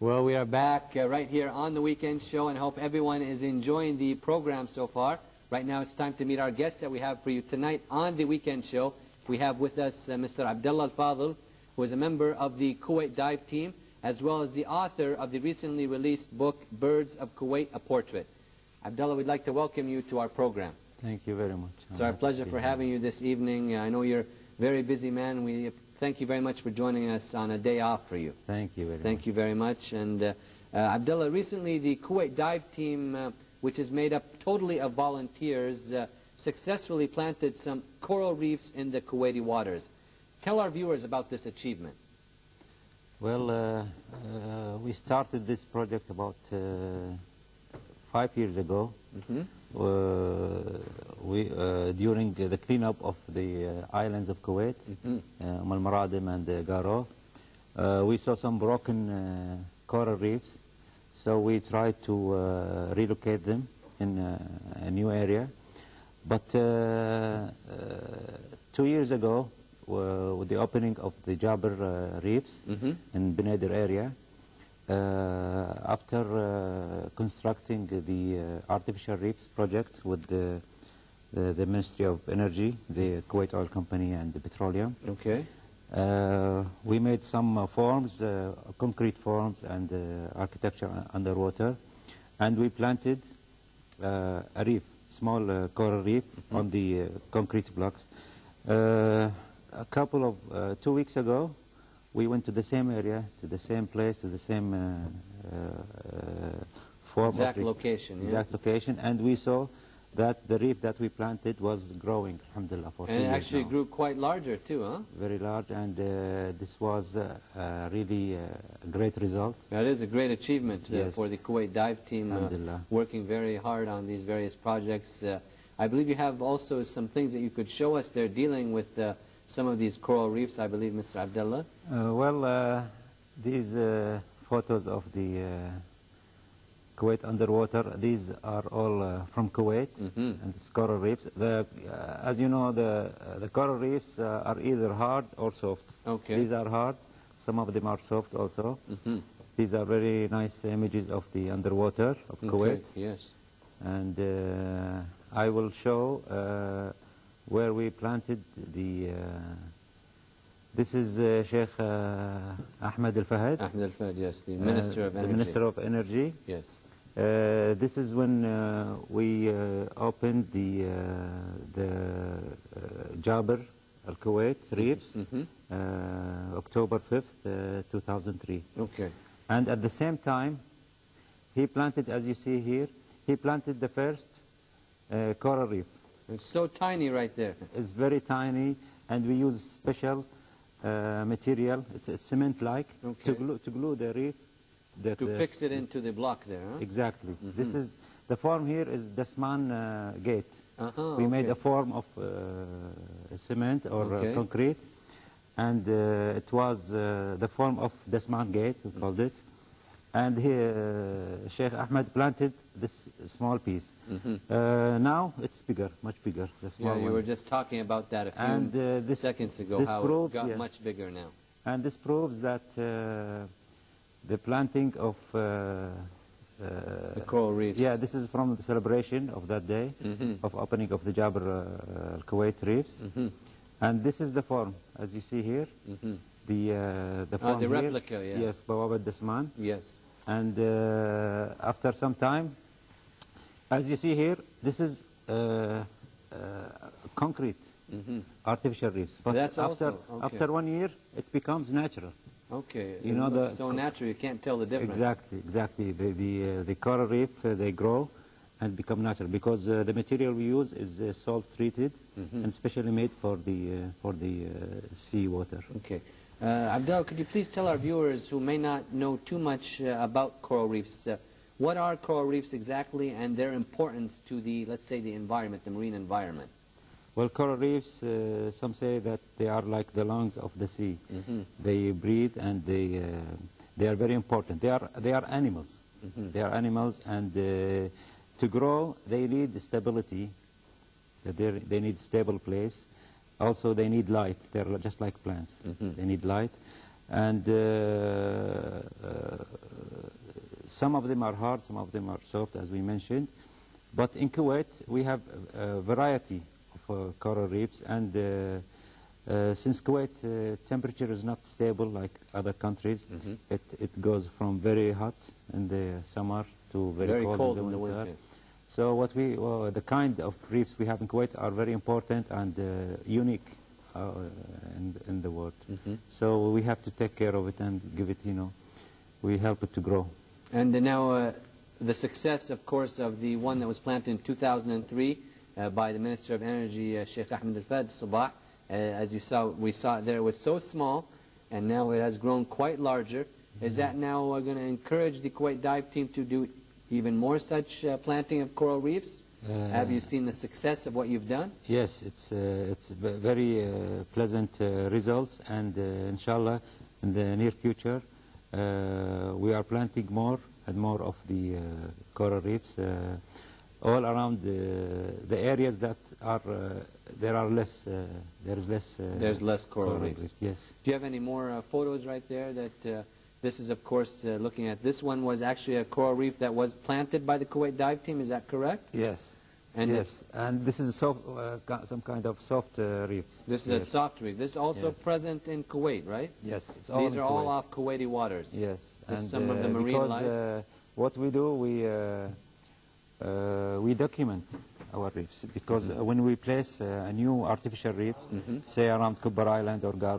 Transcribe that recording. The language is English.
Well, we are back right here on the weekend show, and I hope everyone is enjoying the program so far. Right now it's time to meet our guests that we have for you tonight on the weekend show. We have with us Mr. Abdullah Al-Fadhel, who is a member of the Kuwait dive team, as well as the author of the recently released book, Birds of Kuwait, A Portrait. Abdullah, we'd like to welcome you to our program. Thank you very much. It's our pleasure for having you this evening. I know you're a very busy man. We thank you very much for joining us on a day off for you. Thank you very much. Thank you very much. And Abdullah, recently the Kuwait dive team, which is made up totally of volunteers, successfully planted some coral reefs in the Kuwaiti waters. Tell our viewers about this achievement. Well, we started this project about 5 years ago. During the cleanup of the islands of Kuwait, Al-Maradim and Garo, we saw some broken coral reefs, so we tried to relocate them in a new area. But 2 years ago, with the opening of the Jabir reefs in Benadir area, after constructing the artificial reefs project with the Ministry of Energy, the Kuwait Oil Company and the Petroleum. Okay. We made some forms, concrete forms and architecture underwater, and we planted a reef, small coral reef on the concrete blocks. A couple of 2 weeks ago, we went to the same area, to the same place, to the same form. Exact location. Exact location, and we saw that the reef that we planted was growing, alhamdulillah, for 2 years And it actually now. grew quite larger too, huh? Very large, and this was really a great result. That is a great achievement Yes. for the Kuwait dive team, working very hard on these various projects. I believe you have also some things that you could show us there dealing with some of these coral reefs, I believe, Mr. Abdullah. These photos of the Kuwait underwater, these are all from Kuwait, and the coral reefs. As you know, the coral reefs are either hard or soft. Okay. These are hard, some of them are soft also. These are very nice images of the underwater of Kuwait. Yes. And I will show where we planted the... this is Sheikh Ahmed Al-Fadhel. Ahmed Al-Fadhel, yes, the Minister of Energy. The Minister of Energy. Yes. This is when we opened the Jabir Al-Kuwait reefs, October 5th, 2003. Okay. And at the same time, he planted, as you see here, he planted the first coral reef. It's so tiny right there. It's very tiny, and we use special material, it's cement-like, to glue the reef. To fix it into the block there, huh? Exactly. This is, the form here is Dasman gate. We made a form of cement or concrete, and it was the form of Dasman gate, we called it. And here, Sheikh Ahmed planted this small piece. Now it's bigger, much bigger. The small you one. were just talking about that a few seconds ago, how proves, it got much bigger now. And this proves that the planting of the coral reefs. Yeah, this is from the celebration of that day of opening of the Jabir Al-Kuwait reefs. And this is the form, as you see here. The form the here. replica, yeah. Yes, Bawab Dasman. Yes. And after some time, as you see here, this is concrete, artificial reefs. But that's after 1 year, it becomes natural. Okay. You know, looks so natural, you can't tell the difference. Exactly. The coral reef, they grow and become natural because the material we use is salt treated and specially made for the sea water. Okay. Abdullah, could you please tell our viewers who may not know too much about coral reefs, what are coral reefs exactly and their importance to the, let's say, the environment, the marine environment? Well, coral reefs, some say that they are like the lungs of the sea. They breathe and they are very important. They are animals. They are animals, and to grow, they need stability. They need stable place. Also, they need light. They're just like plants. They need light. And some of them are hard, some of them are soft, as we mentioned. But in Kuwait, we have a variety of coral reefs, and since Kuwait temperature is not stable like other countries, it goes from very hot in the summer to very cold in the winter. So the kind of reefs we have in Kuwait are very important and unique in the world. So we have to take care of it and give it, we help it to grow. And now the success, of course, of the one that was planted in 2003 by the Minister of Energy, Sheikh Al-Fadhel, as you saw, we saw it there, it was so small, and now it has grown quite larger. Is that now going to encourage the Kuwait dive team to do even more such planting of coral reefs? Have you seen the success of what you've done? Yes, it's very pleasant results, and inshallah, in the near future, we are planting more and more of the coral reefs all around the areas that are there's less coral reefs. Yes. Do you have any more photos right there? That this is, of course, looking at this one was actually a coral reef that was planted by the Kuwait dive team. Is that correct? Yes. And yes, and this is some kind of soft reefs. This is a soft reef. This is also present in Kuwait, right? Yes. These are all off Kuwaiti waters. Yes. And some of the marine life. What we do, we document our reefs, because when we place a new artificial reef, say around Kubbar Island or Garo,